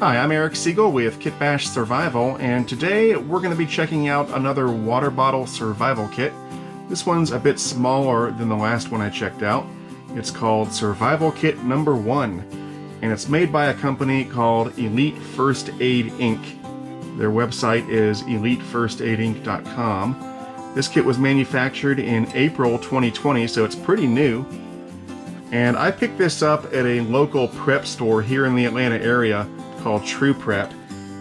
Hi, I'm Eric Siegel with Kitbashed Survival, and today we're going to be checking out another water bottle survival kit. This one's a bit smaller than the last one I checked out. It's called Survival Kit Number 1, and it's made by a company called Elite First Aid Inc. Their website is elitefirstaidinc.com. This kit was manufactured in April 2020, so it's pretty new. And I picked this up at a local prep store here in the Atlanta area called True Prep,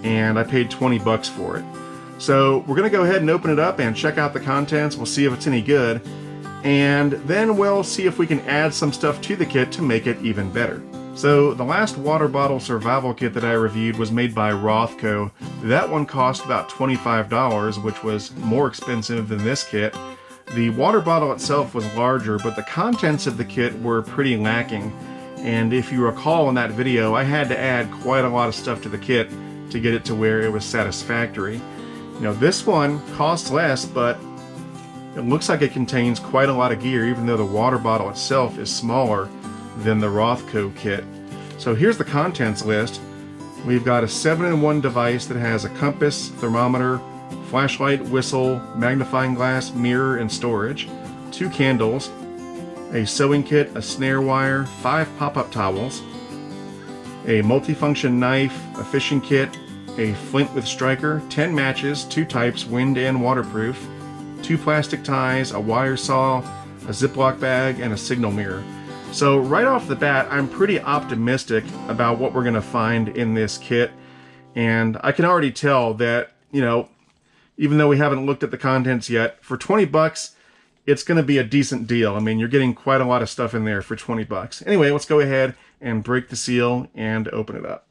and I paid 20 bucks for it. So we're going to go ahead and open it up and check out the contents. We'll see if it's any good, and then we'll see if we can add some stuff to the kit to make it even better. So the last water bottle survival kit that I reviewed was made by Rothco. That one cost about $25, which was more expensive than this kit. The water bottle itself was larger, but the contents of the kit were pretty lacking. And if you recall in that video, I had to add quite a lot of stuff to the kit to get it to where it was satisfactory. You know, this one costs less, but it looks like it contains quite a lot of gear, even though the water bottle itself is smaller than the Rothco kit. So here's the contents list. We've got a 7-in-1 device that has a compass, thermometer, flashlight, whistle, magnifying glass, mirror, and storage, 2 candles, a sewing kit, a snare wire, 5 pop-up towels, a multifunction knife, a fishing kit, a flint with striker, 10 matches, 2 types, wind and waterproof, 2 plastic ties, a wire saw, a Ziploc bag, and a signal mirror. So right off the bat, I'm pretty optimistic about what we're going to find in this kit, and I can already tell that, you know, even though we haven't looked at the contents yet, for 20 bucks, it's going to be a decent deal. I mean, you're getting quite a lot of stuff in there for 20 bucks. Anyway, let's go ahead and break the seal and open it up.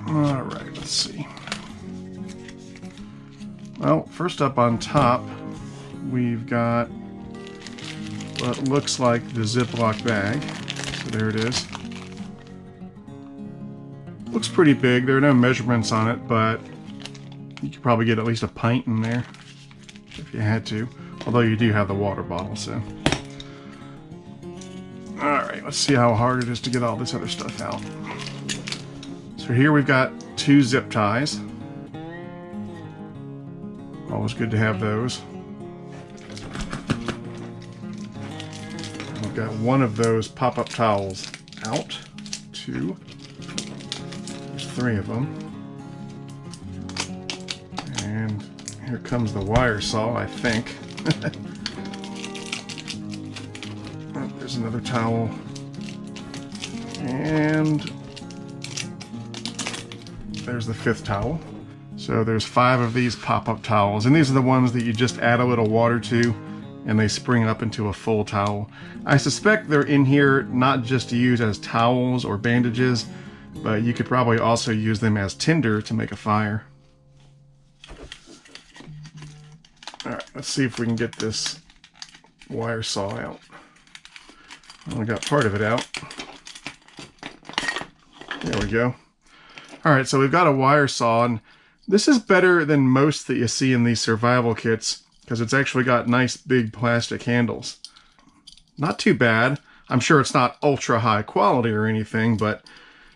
All right, let's see. Well, first up on top, we've got what looks like the Ziploc bag. So there it is. Looks pretty big. There are no measurements on it, but you could probably get at least a pint in there if you had to. Although you do have the water bottle, so. Alright, let's see how hard it is to get all this other stuff out. So here we've got 2 zip ties. Always good to have those. We've got 1 of those pop-up towels out. 2. There's 3 of them. And here comes the wire saw, I think. Oh, there's another towel. And there's the 5th towel. So there's 5 of these pop-up towels, and these are the ones that you just add a little water to and they spring up into a full towel. I suspect they're in here not just to use as towels or bandages, but you could probably also use them as tinder to make a fire. Alright, let's see if we can get this wire saw out. Only got part of it out. There we go. Alright, so we've got a wire saw, and this is better than most that you see in these survival kits because it's actually got nice big plastic handles. Not too bad. I'm sure it's not ultra high quality or anything, but it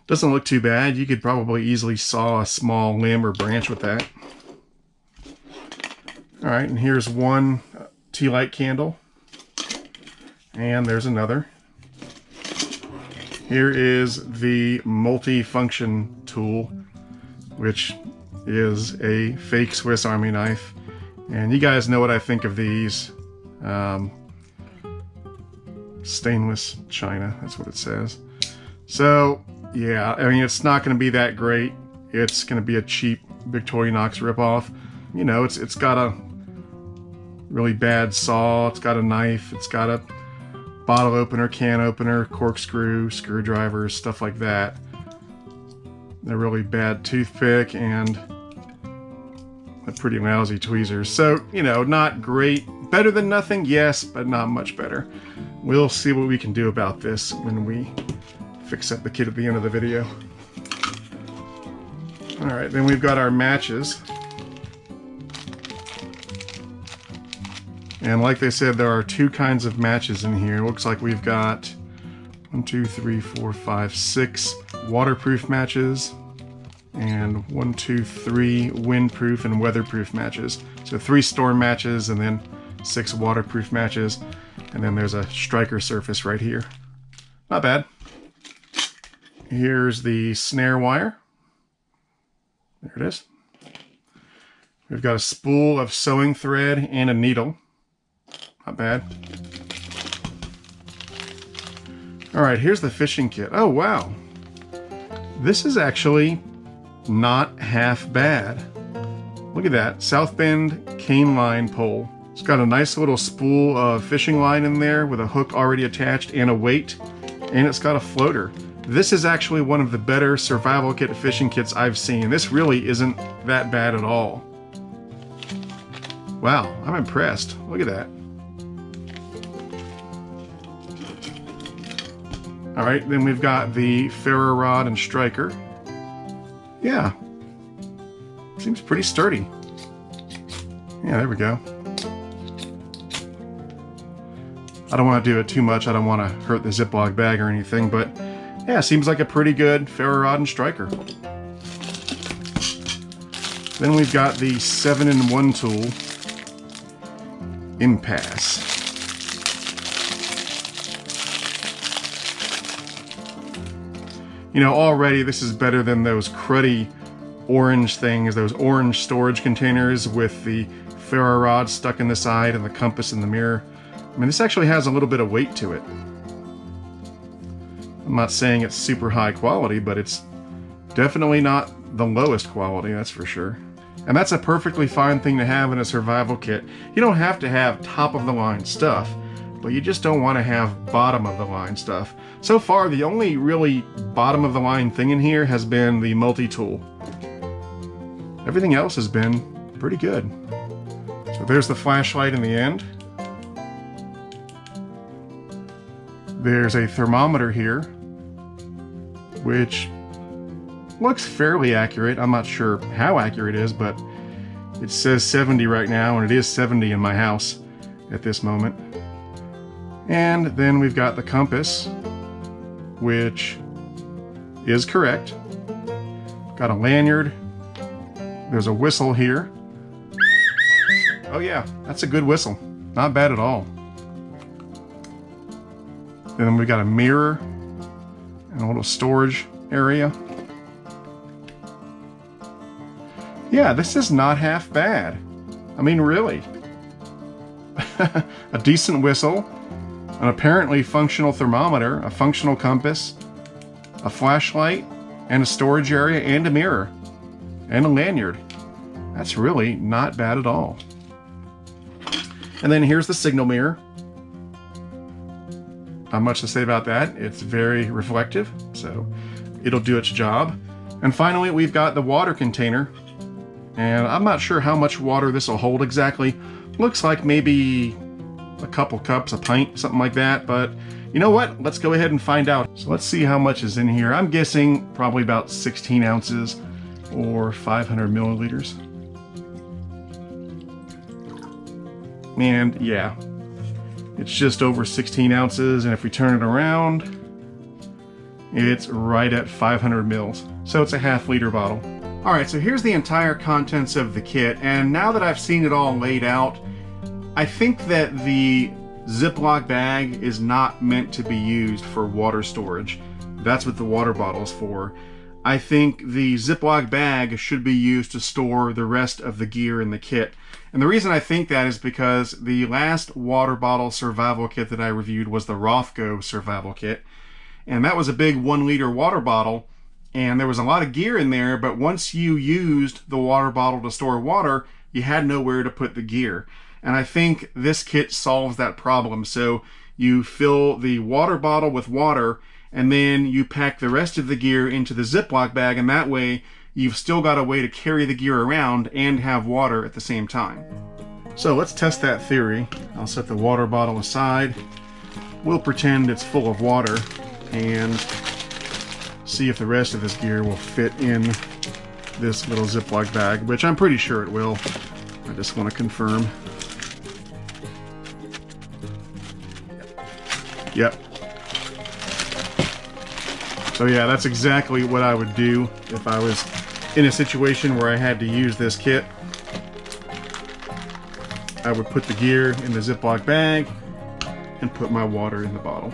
doesn't look too bad. You could probably easily saw a small limb or branch with that. Alright, and here's 1 tea light candle. And there's another. Here is the multi-function tool, which is a fake Swiss Army knife. And you guys know what I think of these. Stainless china, that's what it says. So, yeah, I mean, it's not going to be that great. It's going to be a cheap Victorinox ripoff. You know, it's got a really bad saw, it's got a knife, it's got a bottle opener, can opener, corkscrew, screwdrivers, stuff like that. A really bad toothpick and a pretty lousy tweezers. So, you know, not great. Better than nothing, yes, but not much better. We'll see what we can do about this when we fix up the kit at the end of the video. All right, then we've got our matches. And like they said, there are 2 kinds of matches in here. Looks like we've got 1, 2, 3, 4, 5, 6 waterproof matches, and 1, 2, 3 windproof and weatherproof matches. So 3 storm matches and then 6 waterproof matches. And then there's a striker surface right here. Not bad. Here's the snare wire. There it is. We've got a spool of sewing thread and a needle. Not bad. All right, here's the fishing kit. Oh, wow. This is actually not half bad. Look at that, South Bend cane line pole. It's got a nice little spool of fishing line in there with a hook already attached and a weight, and it's got a floater. This is actually one of the better survival kit fishing kits I've seen. This really isn't that bad at all. Wow, I'm impressed. Look at that. All right, then we've got the ferro rod and striker. Yeah, seems pretty sturdy. Yeah, there we go. I don't want to do it too much. I don't want to hurt the Ziploc bag or anything, but yeah, seems like a pretty good ferro rod and striker. Then we've got the 7-in-1 tool, Impasse. You know, already this is better than those cruddy orange things, those orange storage containers with the ferro rod stuck in the side and the compass in the mirror. I mean, this actually has a little bit of weight to it. I'm not saying it's super high quality, but it's definitely not the lowest quality, that's for sure. And that's a perfectly fine thing to have in a survival kit. You don't have to have top-of-the-line stuff, but you just don't want to have bottom-of-the-line stuff. So far, the only really bottom-of-the-line thing in here has been the multi-tool. Everything else has been pretty good. So there's the flashlight in the end. There's a thermometer here, which looks fairly accurate. I'm not sure how accurate it is, but it says 70 right now, and it is 70 in my house at this moment. And then we've got the compass, which is correct. Got a lanyard. There's a whistle here. Oh yeah, that's a good whistle. Not bad at all. And then we've got a mirror and a little storage area. Yeah, this is not half bad. I mean, really. A decent whistle, an apparently functional thermometer, a functional compass, a flashlight, and a storage area, and a mirror, and a lanyard. That's really not bad at all. And then here's the signal mirror. Not much to say about that. It's very reflective, so it'll do its job. And finally, we've got the water container. And I'm not sure how much water this will hold exactly. Looks like maybe a couple cups, a pint, something like that. But you know what? Let's go ahead and find out. So let's see how much is in here. I'm guessing probably about 16 ounces or 500 milliliters. And yeah, it's just over 16 ounces, and if we turn it around, it's right at 500 mils. So it's a half-liter bottle. All right, so here's the entire contents of the kit, and now that I've seen it all laid out, I think that the Ziploc bag is not meant to be used for water storage. That's what the water bottle is for. I think the Ziploc bag should be used to store the rest of the gear in the kit. And the reason I think that is because the last water bottle survival kit that I reviewed was the Rothko survival kit. And that was a big 1-liter water bottle, and there was a lot of gear in there, but once you used the water bottle to store water, you had nowhere to put the gear. And I think this kit solves that problem. So you fill the water bottle with water, and then you pack the rest of the gear into the Ziploc bag, and that way you've still got a way to carry the gear around and have water at the same time. So let's test that theory. I'll set the water bottle aside. We'll pretend it's full of water and see if the rest of this gear will fit in this little Ziploc bag, which I'm pretty sure it will. I just want to confirm. Yep. So yeah, that's exactly what I would do if I was in a situation where I had to use this kit. I would put the gear in the Ziploc bag and put my water in the bottle.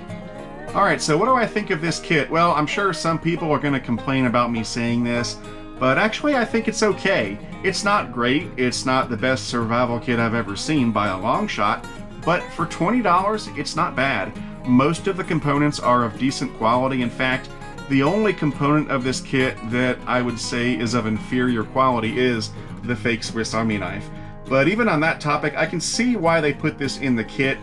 Alright, so what do I think of this kit? Well, I'm sure some people are going to complain about me saying this, but actually I think it's okay. It's not great, it's not the best survival kit I've ever seen by a long shot, but for $20, it's not bad. Most of the components are of decent quality. In fact, the only component of this kit that I would say is of inferior quality is the fake Swiss Army knife. But even on that topic, I can see why they put this in the kit.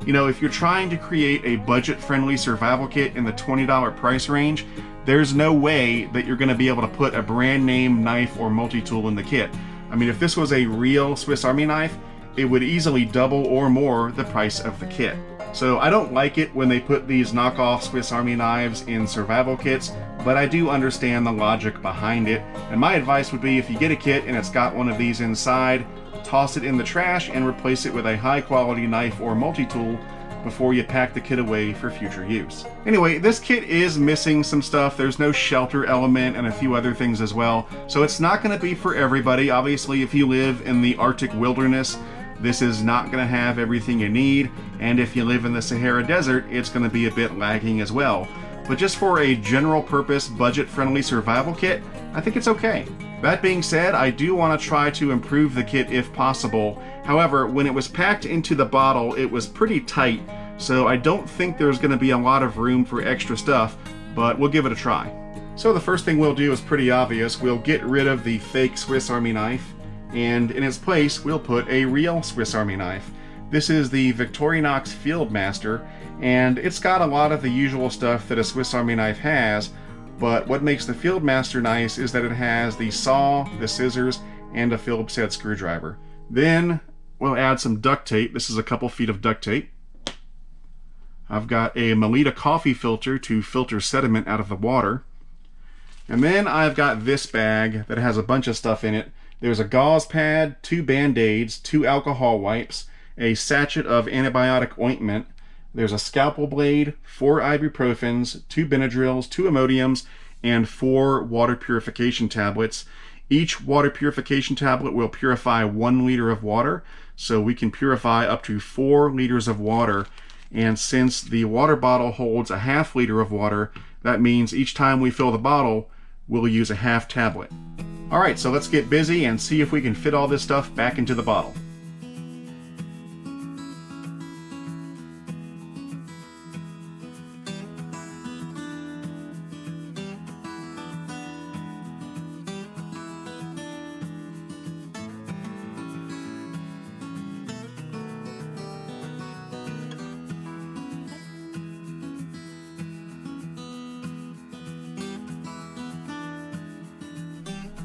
You know, if you're trying to create a budget-friendly survival kit in the $20 price range, there's no way that you're going to be able to put a brand name knife or multi-tool in the kit. I mean, if this was a real Swiss Army knife, it would easily double or more the price of the kit. So I don't like it when they put these knockoff Swiss Army knives in survival kits, but I do understand the logic behind it. And my advice would be, if you get a kit and it's got one of these inside, toss it in the trash and replace it with a high quality knife or multi-tool before you pack the kit away for future use. Anyway, this kit is missing some stuff. There's no shelter element and a few other things as well. So it's not going to be for everybody. Obviously, if you live in the Arctic wilderness, this is not going to have everything you need. And if you live in the Sahara Desert, it's going to be a bit lagging as well. But just for a general purpose, budget-friendly survival kit, I think it's okay. That being said, I do want to try to improve the kit if possible. However, when it was packed into the bottle, it was pretty tight, so I don't think there's going to be a lot of room for extra stuff, but we'll give it a try. So the first thing we'll do is pretty obvious. We'll get rid of the fake Swiss Army knife, and in its place, we'll put a real Swiss Army knife. This is the Victorinox Fieldmaster, and it's got a lot of the usual stuff that a Swiss Army knife has, but what makes the Fieldmaster nice is that it has the saw, the scissors, and a Phillips head screwdriver. Then we'll add some duct tape. This is a couple feet of duct tape. I've got a Melita coffee filter to filter sediment out of the water. And then I've got this bag that has a bunch of stuff in it. There's a gauze pad, 2 Band-Aids, 2 alcohol wipes, a sachet of antibiotic ointment. There's a scalpel blade, 4 ibuprofens, 2 Benadryls, 2 Immodiums, and 4 water purification tablets. Each water purification tablet will purify 1 liter of water, so we can purify up to 4 liters of water. And since the water bottle holds a half liter of water, that means each time we fill the bottle, we'll use a half tablet. Alright, so let's get busy and see if we can fit all this stuff back into the bottle.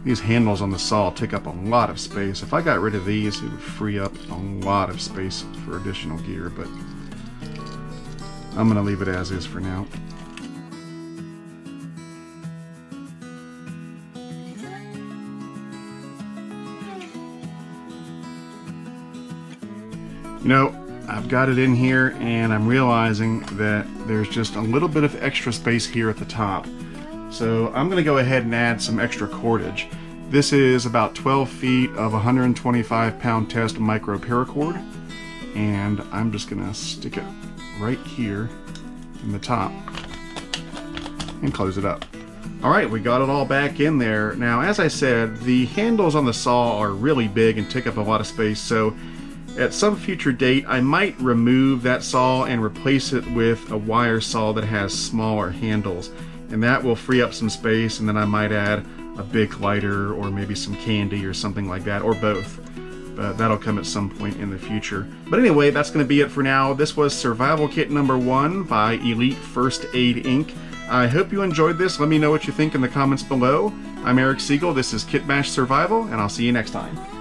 These handles on the saw take up a lot of space. If I got rid of these, it would free up a lot of space for additional gear, but I'm going to leave it as is for now. You know, I've got it in here and I'm realizing that there's just a little bit of extra space here at the top. So I'm going to go ahead and add some extra cordage. This is about 12 feet of 125 pound test micro-paracord, and I'm just going to stick it right here in the top and close it up. Alright, we got it all back in there. Now, as I said, the handles on the saw are really big and take up a lot of space, so at some future date I might remove that saw and replace it with a wire saw that has smaller handles. And that will free up some space, and then I might add a big lighter or maybe some candy or something like that, or both. But that'll come at some point in the future. But anyway, that's going to be it for now. This was Survival Kit number 1 by Elite First Aid Inc. I hope you enjoyed this. Let me know what you think in the comments below. I'm Eric Siegel. This is Kitbashed Survival, and I'll see you next time.